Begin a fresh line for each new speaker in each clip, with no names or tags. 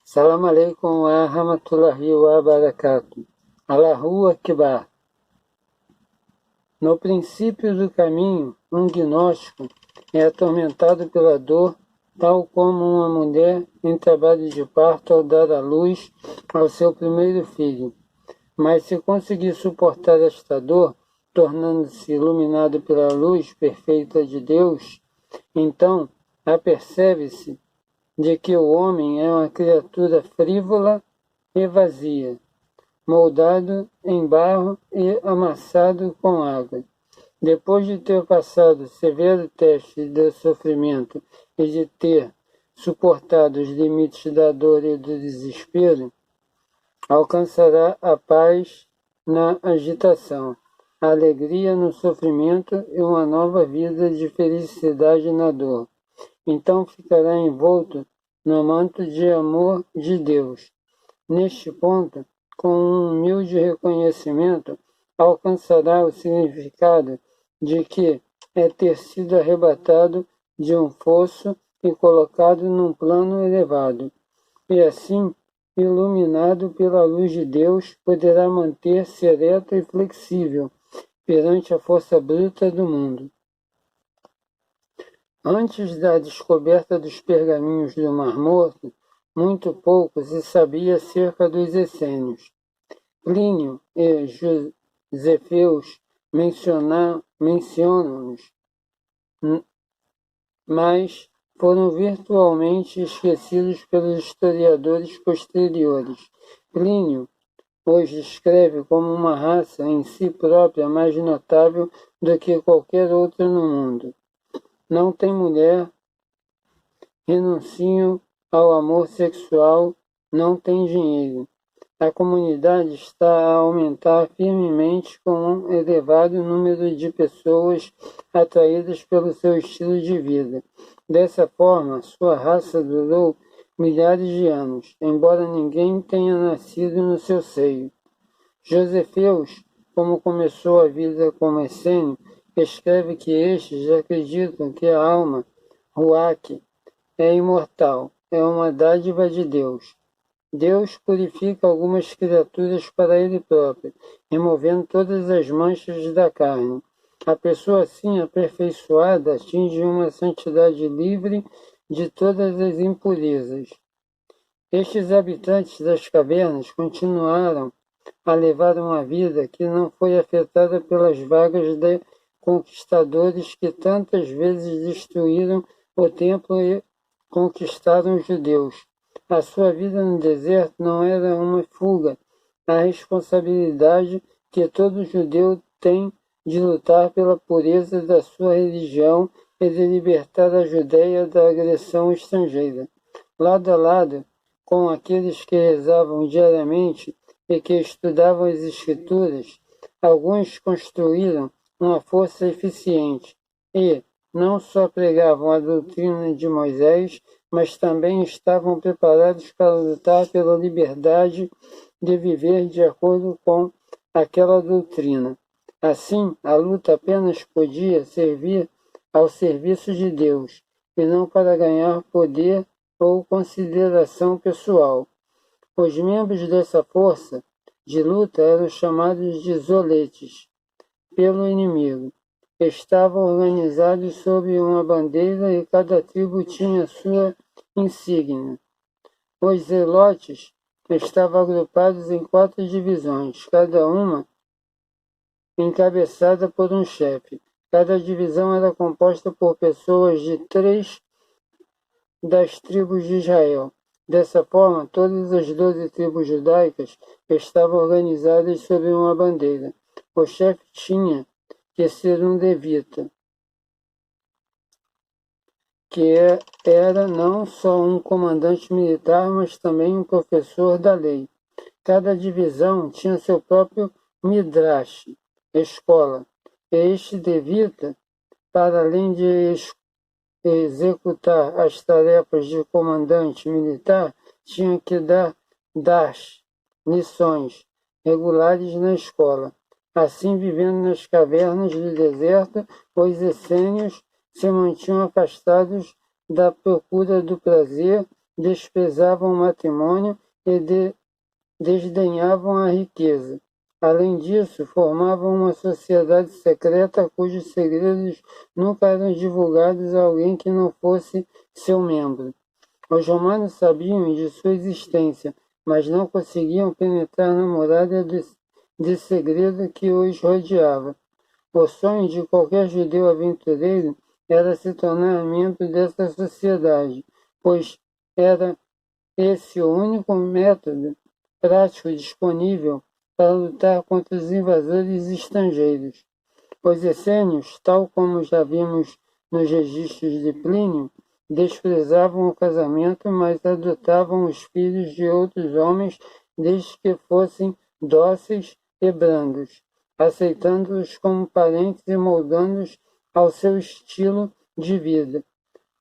Salam alaikum wa rahmatullahi wa barakatuh. Allahu Akbar. No princípio do caminho, um gnóstico é atormentado pela dor, tal como uma mulher em trabalho de parto ao dar à luz ao seu primeiro filho. Mas se conseguir suportar esta dor, tornando-se iluminado pela luz perfeita de Deus, então apercebe-se de que o homem é uma criatura frívola e vazia, moldado em barro e amassado com água. Depois de ter passado severo teste de sofrimento e de ter suportado os limites da dor e do desespero, alcançará a paz na agitação, a alegria no sofrimento e uma nova vida de felicidade na dor. Então ficará envolto no manto de amor de Deus. Neste ponto, com um humilde reconhecimento, alcançará o significado de que é ter sido arrebatado de um fosso e colocado num plano elevado. E assim, iluminado pela luz de Deus, poderá manter-se ereto e flexível perante a força bruta do mundo. Antes da descoberta dos pergaminhos do Mar Morto, muito pouco se sabia acerca dos essênios. Plínio e Josefeus mencionam-nos, mas foram virtualmente esquecidos pelos historiadores posteriores. Plínio os descreve como uma raça em si própria mais notável do que qualquer outra no mundo. Não tem mulher, renunciam ao amor sexual, não tem dinheiro. A comunidade está a aumentar firmemente com um elevado número de pessoas atraídas pelo seu estilo de vida. Dessa forma, sua raça durou milhares de anos, embora ninguém tenha nascido no seu seio. Josefeus, como começou a vida como essênio, escreve que estes acreditam que a alma, Ruach, é imortal, é uma dádiva de Deus. Deus purifica algumas criaturas para Ele próprio, removendo todas as manchas da carne. A pessoa assim aperfeiçoada atinge uma santidade livre de todas as impurezas. Estes habitantes das cavernas continuaram a levar uma vida que não foi afetada pelas vagas de conquistadores que tantas vezes destruíram o templo e conquistaram os judeus. A sua vida no deserto não era uma fuga à responsabilidade que todo judeu tem de lutar pela pureza da sua religião e de libertar a Judeia da agressão estrangeira. Lado a lado com aqueles que rezavam diariamente e que estudavam as Escrituras, alguns construíram uma força eficiente e não só pregavam a doutrina de Moisés, mas também estavam preparados para lutar pela liberdade de viver de acordo com aquela doutrina. Assim, a luta apenas podia servir ao serviço de Deus, e não para ganhar poder ou consideração pessoal. Os membros dessa força de luta eram chamados de zoletes pelo inimigo. Estavam organizados sob uma bandeira e cada tribo tinha sua insígnia. Os zelotes estavam agrupados em 4 divisões, cada uma encabeçada por um chefe. Cada divisão era composta por pessoas de 3 das tribos de Israel. Dessa forma, todas as 12 tribos judaicas estavam organizadas sob uma bandeira. O chefe tinha que ser um levita, que era não só um comandante militar, mas também um professor da lei. Cada divisão tinha seu próprio midrash, escola. E este levita, para além de executar as tarefas de comandante militar, tinha que dar lições regulares na escola. Assim, vivendo nas cavernas do deserto, os essênios se mantinham afastados da procura do prazer desprezavam o matrimônio e desdenhavam a riqueza. Além disso, formavam uma sociedade secreta cujos segredos nunca eram divulgados a alguém que não fosse seu membro. Os romanos sabiam de sua existência, mas não conseguiam penetrar na muralha de segredo que os rodeava. O sonho de qualquer judeu aventureiro era se tornar membro dessa sociedade, pois era esse o único método prático disponível para lutar contra os invasores estrangeiros. Os essênios, tal como já vimos nos registros de Plínio, desprezavam o casamento, mas adotavam os filhos de outros homens desde que fossem dóceis e brandos, aceitando-os como parentes e moldando-os ao seu estilo de vida.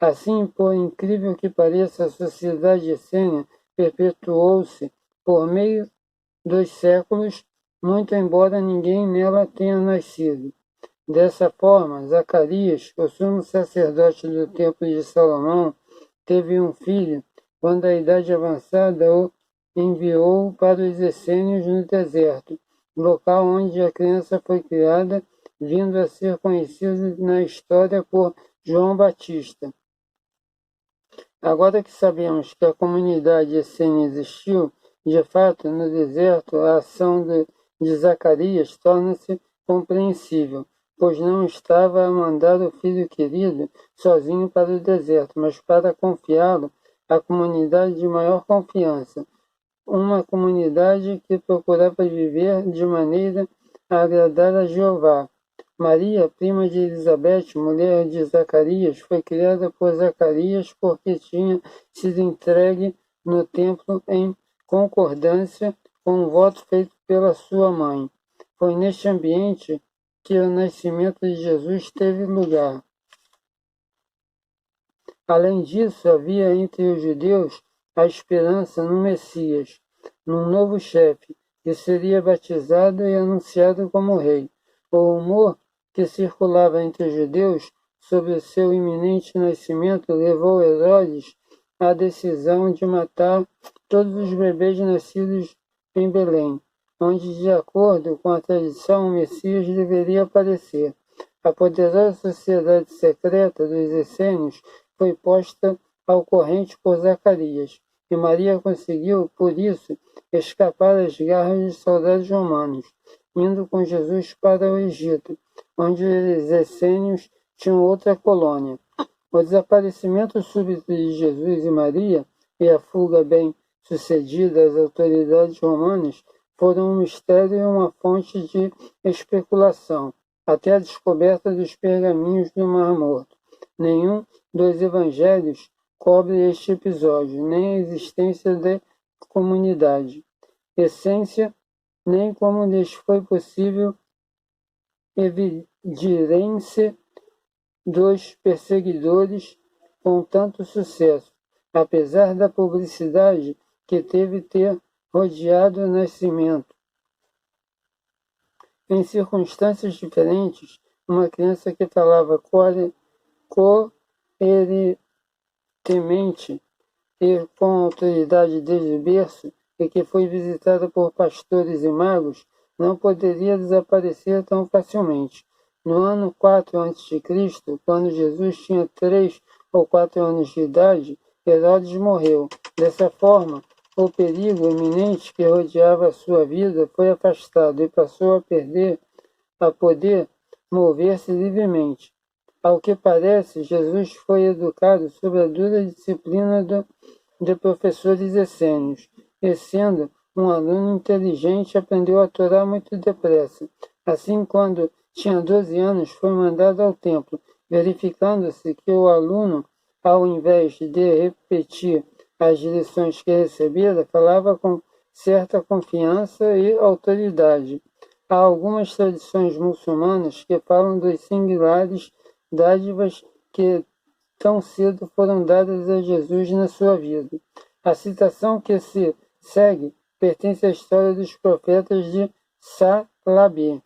Assim, por incrível que pareça, a sociedade essênia perpetuou-se por meio dos séculos, muito embora ninguém nela tenha nascido. Dessa forma, Zacarias, o sumo sacerdote do templo de Salomão, teve um filho, quando a idade avançada o enviou para os essênios no deserto, local onde a criança foi criada, vindo a ser conhecido na história por João Batista. Agora que sabemos que a comunidade essênia existiu, de fato, no deserto, a ação de Zacarias torna-se compreensível, pois não estava a mandar o filho querido sozinho para o deserto, mas para confiá-lo à comunidade de maior confiança, uma comunidade que procurava viver de maneira a agradar a Jeová. Maria, prima de Elizabeth, mulher de Zacarias, foi criada por Zacarias porque tinha sido entregue no templo em concordância com o voto feito pela sua mãe. Foi neste ambiente que o nascimento de Jesus teve lugar. Além disso, havia entre os judeus a esperança no Messias, num novo chefe, que seria batizado e anunciado como rei. O rumor que circulava entre os judeus sobre o seu iminente nascimento levou Herodes à decisão de matar todos os bebês nascidos em Belém, onde, de acordo com a tradição, o Messias deveria aparecer. A poderosa sociedade secreta dos essênios foi posta ao corrente por Zacarias, e Maria conseguiu, por isso, escapar às garras de soldados romanos, indo com Jesus para o Egito, onde os essênios tinham outra colônia. O desaparecimento súbito de Jesus e Maria e a fuga bem-sucedida das autoridades romanas foram um mistério e uma fonte de especulação, até a descoberta dos pergaminhos do Mar Morto. Nenhum dos evangelhos cobre este episódio, nem a existência da comunidade, essência, nem como lhes foi possível evidirem-se dos perseguidores com tanto sucesso, apesar da publicidade que teve ter rodeado o nascimento. Em circunstâncias diferentes, uma criança que falava coerentemente e com autoridade desde o berço, e que foi visitada por pastores e magos, não poderia desaparecer tão facilmente. No ano 4 a.C., quando Jesus tinha 3 ou 4 anos de idade, Herodes morreu. Dessa forma, o perigo iminente que rodeava a sua vida foi afastado e passou a poder mover-se livremente. Ao que parece, Jesus foi educado sob a dura disciplina de professores essênios, e sendo um aluno inteligente, aprendeu a Torá muito depressa. Assim, quando tinha 12 anos, foi mandado ao templo, verificando-se que o aluno, ao invés de repetir as lições que recebera, falava com certa confiança e autoridade. Há algumas tradições muçulmanas que falam dos singulares dádivas que tão cedo foram dadas a Jesus na sua vida. A citação que se segue pertence à história dos profetas de Salabé.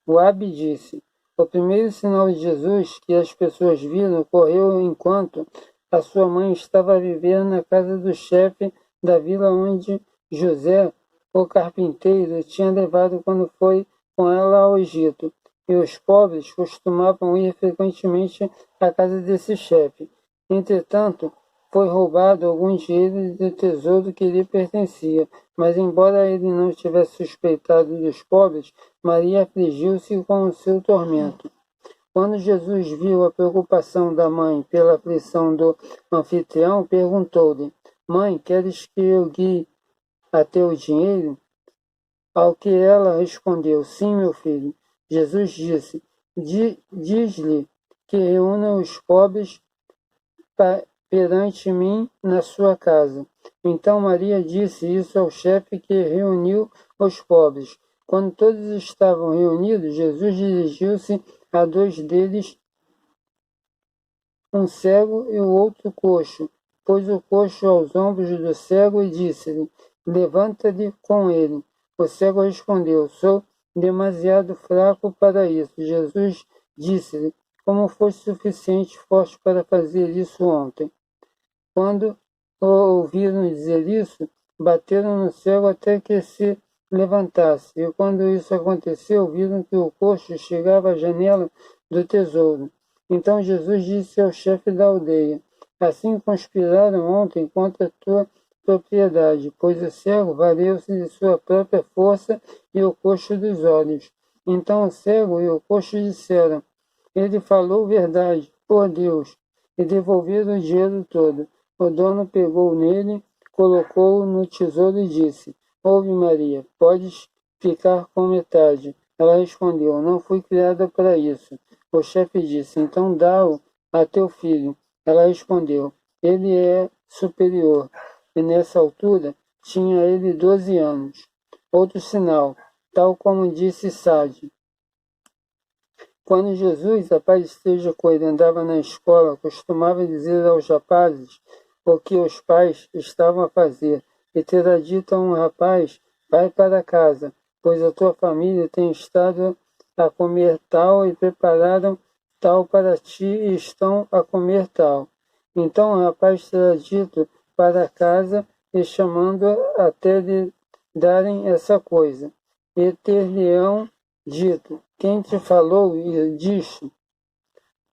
O Abi disse: o primeiro sinal de Jesus que as pessoas viram ocorreu enquanto a sua mãe estava a viver na casa do chefe da vila onde José, o carpinteiro, tinha levado quando foi com ela ao Egito. E os pobres costumavam ir frequentemente à casa desse chefe. Entretanto, foi roubado algum dinheiro do tesouro que lhe pertencia, mas embora ele não tivesse suspeitado dos pobres, Maria afligiu-se com o seu tormento. Quando Jesus viu a preocupação da mãe pela aflição do anfitrião, perguntou-lhe: Mãe, queres que eu guie a teu dinheiro? Ao que ela respondeu: Sim, meu filho. Jesus disse: Diz-lhe que reúna os pobres perante mim na sua casa. Então Maria disse isso ao chefe que reuniu os pobres. Quando todos estavam reunidos, Jesus dirigiu-se a dois deles, um cego e o outro coxo. Pôs o coxo aos ombros do cego e disse-lhe: Levanta-te com ele. O cego respondeu: Sou demasiado fraco para isso. Jesus disse-lhe: Como foste suficiente forte para fazer isso ontem? Quando o ouviram dizer isso, bateram no cego até que se levantasse. E quando isso aconteceu, viram que o coxo chegava à janela do tesouro. Então Jesus disse ao chefe da aldeia: Assim conspiraram ontem contra a tua propriedade, pois o cego valeu-se de sua própria força e o coxo dos olhos. Então o cego e o coxo disseram: Ele falou verdade, por Deus, e devolveram o dinheiro todo. O dono pegou nele, colocou-o no tesouro e disse: Ouve, Maria, podes ficar com metade. Ela respondeu: Não fui criada para isso. O chefe disse: Então dá-o a teu filho. Ela respondeu: Ele é superior. E nessa altura tinha ele 12 anos. Outro sinal, tal como disse Sade. Quando Jesus, a paz esteja com ele, andava na escola, costumava dizer aos rapazes o que os pais estavam a fazer, e terá dito a um rapaz: Vai para casa, pois a tua família tem estado a comer tal e prepararam tal para ti e estão a comer tal. Então o rapaz terá dito para casa e chamando até lhe darem essa coisa. E ter-lhe-ão dito: Quem te falou disso?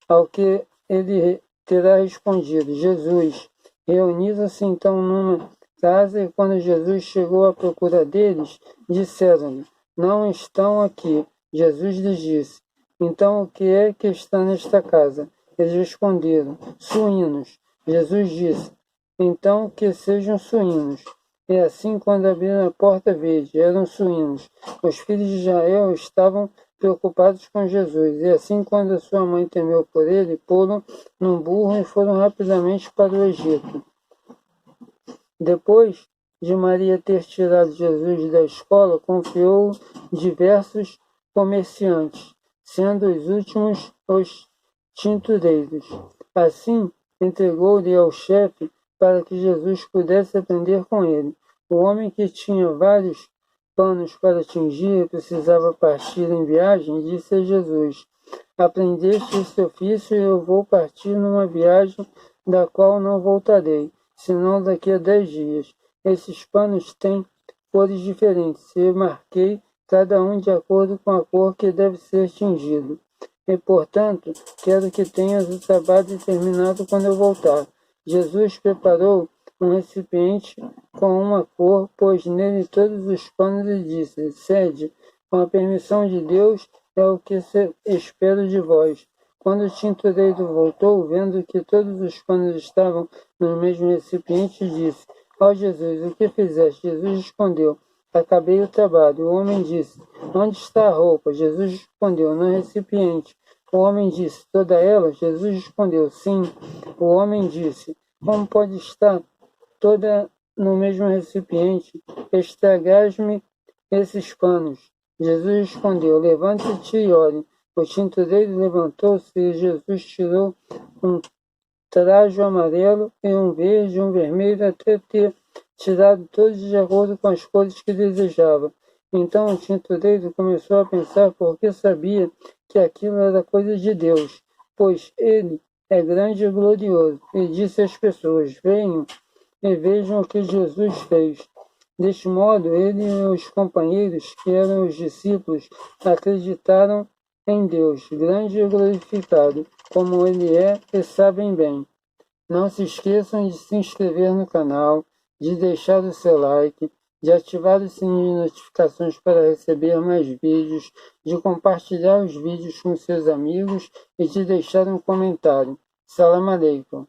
Ao que ele terá respondido: Jesus. Reuniram-se então numa casa e quando Jesus chegou à procura deles, disseram-lhe: Não estão aqui. Jesus lhes disse: Então o que é que está nesta casa? Eles responderam: Suínos. Jesus disse: Então que sejam suínos. E assim, quando abriram a porta verde, eram suínos. Os filhos de Israel estavam preocupados com Jesus. E assim, quando a sua mãe temeu por ele, pô-lo num burro e foram rapidamente para o Egito. Depois de Maria ter tirado Jesus da escola, confiou-o diversos comerciantes, sendo os últimos os tintureiros. Assim, entregou-lhe ao chefe para que Jesus pudesse aprender com ele. O homem que tinha vários panos para tingir e precisava partir em viagem, disse a Jesus: Aprendeste esse ofício e eu vou partir numa viagem da qual não voltarei, senão daqui a 10 dias. Esses panos têm cores diferentes e marquei cada um de acordo com a cor que deve ser tingido. E, portanto, quero que tenhas o trabalho terminado quando eu voltar. Jesus preparou um recipiente com uma cor, pôs nele todos os panos e disse: Sede, com a permissão de Deus, é o que espero de vós. Quando o tintureiro voltou, vendo que todos os panos estavam no mesmo recipiente, disse: Ó Jesus, o que fizeste? Jesus respondeu: Acabei o trabalho. O homem disse: Onde está a roupa? Jesus respondeu: No recipiente. O homem disse: Toda ela? Jesus respondeu: Sim. O homem disse: Como pode estar toda no mesmo recipiente? Estragas-me esses panos. Jesus respondeu: Levante-te e olhe. O tintureiro levantou-se e Jesus tirou um trajo amarelo e um verde e um vermelho até ter tirado todos de acordo com as cores que desejava. Então o tintureiro começou a pensar porque sabia que aquilo era coisa de Deus, pois ele é grande e glorioso, e disse às pessoas: venham e vejam o que Jesus fez. Deste modo, ele e os companheiros, que eram os discípulos, acreditaram em Deus, grande e glorificado, como ele é, e sabem bem. Não se esqueçam de se inscrever no canal, de deixar o seu like, de ativar o sininho de notificações para receber mais vídeos, de compartilhar os vídeos com seus amigos e de deixar um comentário. Salam aleikum.